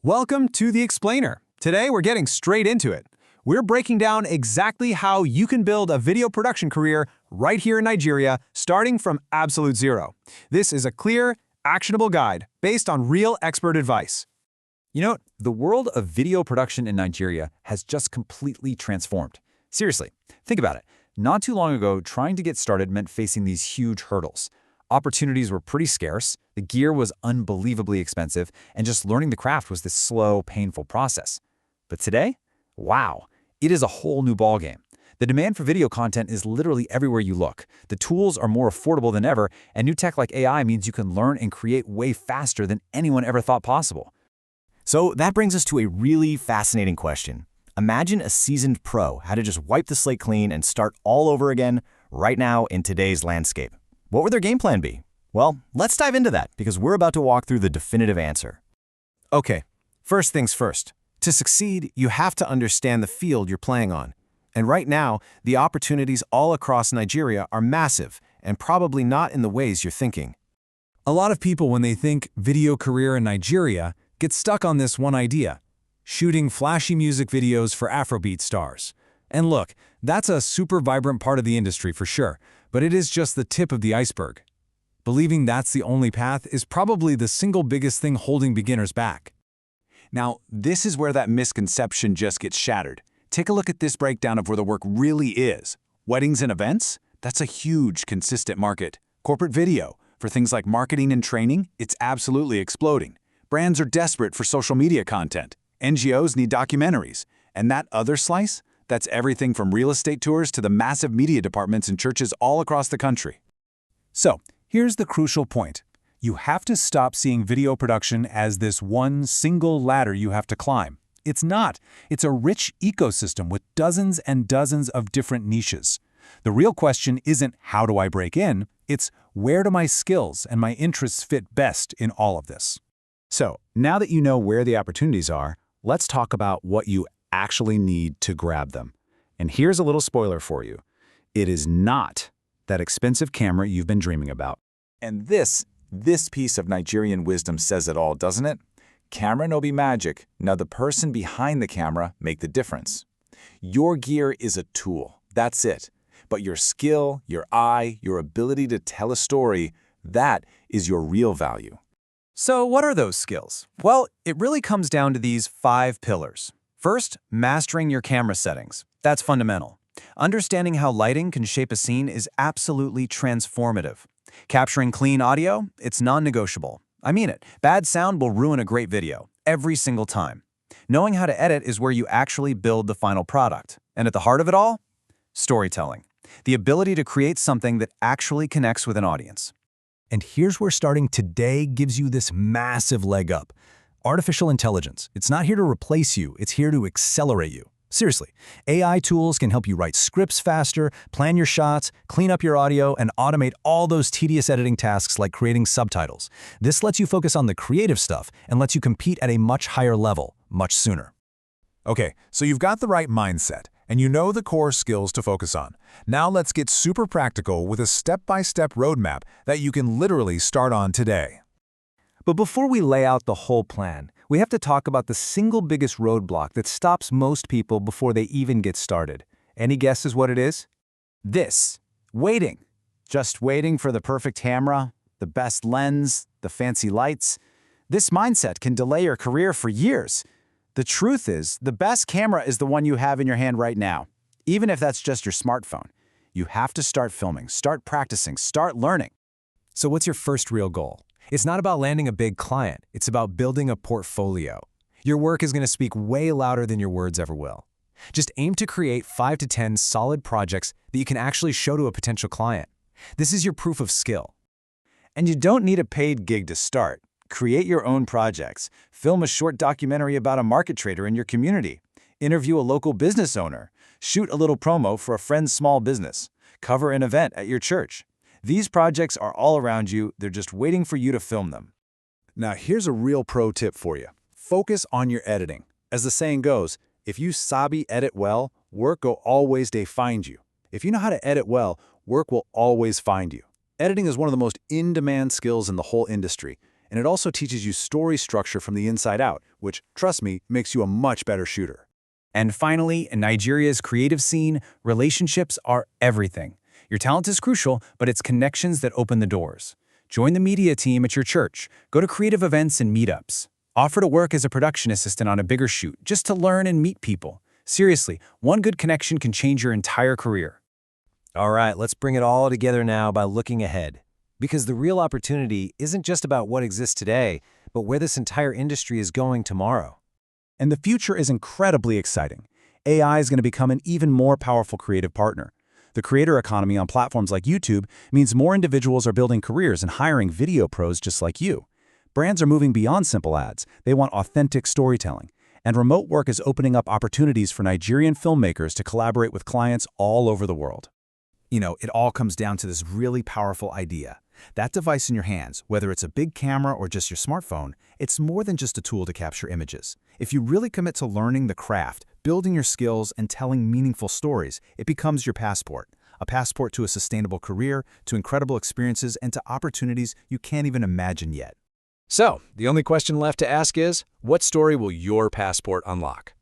Welcome to The Explainer. Today we're getting straight into it. We're breaking down exactly how you can build a video production career right here in Nigeria, starting from absolute zero. This is a clear, actionable guide based on real expert advice. You know, the world of video production in Nigeria has just completely transformed. Seriously, think about it. Not too long ago, trying to get started meant facing these huge hurdles. Opportunities were pretty scarce, the gear was unbelievably expensive, and just learning the craft was this slow, painful process. But today, wow, it is a whole new ballgame. The demand for video content is literally everywhere you look. The tools are more affordable than ever, and new tech like AI means you can learn and create way faster than anyone ever thought possible. So that brings us to a really fascinating question. Imagine a seasoned pro had to just wipe the slate clean and start all over again right now in today's landscape. What would their game plan be? Well, let's dive into that because we're about to walk through the definitive answer. Okay, first things first. To succeed, you have to understand the field you're playing on. And right now, the opportunities all across Nigeria are massive and probably not in the ways you're thinking. A lot of people, when they think video career in Nigeria, get stuck on this one idea: shooting flashy music videos for Afrobeat stars. And look, that's a super vibrant part of the industry for sure, but it is just the tip of the iceberg. Believing that's the only path is probably the single biggest thing holding beginners back. Now, this is where that misconception just gets shattered. Take a look at this breakdown of where the work really is. Weddings and events? That's a huge, consistent market. Corporate video, for things like marketing and training, it's absolutely exploding. Brands are desperate for social media content. NGOs need documentaries. And that other slice? That's everything from real estate tours to the massive media departments in churches all across the country. So, here's the crucial point. You have to stop seeing video production as this one single ladder you have to climb. It's not. It's a rich ecosystem with dozens and dozens of different niches. The real question isn't how do I break in, it's where do my skills and my interests fit best in all of this. So, now that you know where the opportunities are, let's talk about what you actually need to grab them. And here's a little spoiler for you. It is not that expensive camera you've been dreaming about. And this piece of Nigerian wisdom says it all, doesn't it? Camera no be magic. Now the person behind the camera make the difference. Your gear is a tool. That's it. But your skill, your eye, your ability to tell a story, that is your real value. So what are those skills? Well, it really comes down to these 5 pillars. First, mastering your camera settings. That's fundamental. Understanding how lighting can shape a scene is absolutely transformative. Capturing clean audio? It's non-negotiable. I mean it. Bad sound will ruin a great video, every single time. Knowing how to edit is where you actually build the final product. And at the heart of it all? Storytelling. The ability to create something that actually connects with an audience. And here's where starting today gives you this massive leg up. Artificial intelligence. It's not here to replace you, it's here to accelerate you. Seriously, AI tools can help you write scripts faster, plan your shots, clean up your audio, and automate all those tedious editing tasks like creating subtitles. This lets you focus on the creative stuff and lets you compete at a much higher level, much sooner. Okay, so you've got the right mindset, and you know the core skills to focus on. Now let's get super practical with a step-by-step roadmap that you can literally start on today. But before we lay out the whole plan, we have to talk about the single biggest roadblock that stops most people before they even get started. Any guesses what it is? This. Waiting. Just waiting for the perfect camera, the best lens, the fancy lights. This mindset can delay your career for years. The truth is, the best camera is the one you have in your hand right now, even if that's just your smartphone. You have to start filming, start practicing, start learning. So what's your first real goal? It's not about landing a big client, it's about building a portfolio. Your work is going to speak way louder than your words ever will. Just aim to create 5 to 10 solid projects that you can actually show to a potential client. This is your proof of skill. And you don't need a paid gig to start. Create your own projects. Film a short documentary about a market trader in your community. Interview a local business owner. Shoot a little promo for a friend's small business. Cover an event at your church. These projects are all around you, they're just waiting for you to film them. Now here's a real pro tip for you. Focus on your editing. As the saying goes, if you sabi edit well, work will always dey find you. If you know how to edit well, work will always find you. Editing is one of the most in-demand skills in the whole industry, And it also teaches you story structure from the inside out, which, trust me, makes you a much better shooter. And finally, in Nigeria's creative scene, relationships are everything. Your talent is crucial, but it's connections that open the doors. Join the media team at your church. Go to creative events and meetups. Offer to work as a production assistant on a bigger shoot, just to learn and meet people. Seriously, one good connection can change your entire career. All right, let's bring it all together now by looking ahead. Because the real opportunity isn't just about what exists today, but where this entire industry is going tomorrow. And the future is incredibly exciting. AI is going to become an even more powerful creative partner. The creator economy on platforms like YouTube means more individuals are building careers and hiring video pros just like you. Brands are moving beyond simple ads. They want authentic storytelling. And remote work is opening up opportunities for Nigerian filmmakers to collaborate with clients all over the world. It all comes down to this really powerful idea. That device in your hands, whether it's a big camera or just your smartphone, it's more than just a tool to capture images. If you really commit to learning the craft, building your skills, and telling meaningful stories, it becomes your passport. A passport to a sustainable career, to incredible experiences, and to opportunities you can't even imagine yet. So, the only question left to ask is, what story will your passport unlock?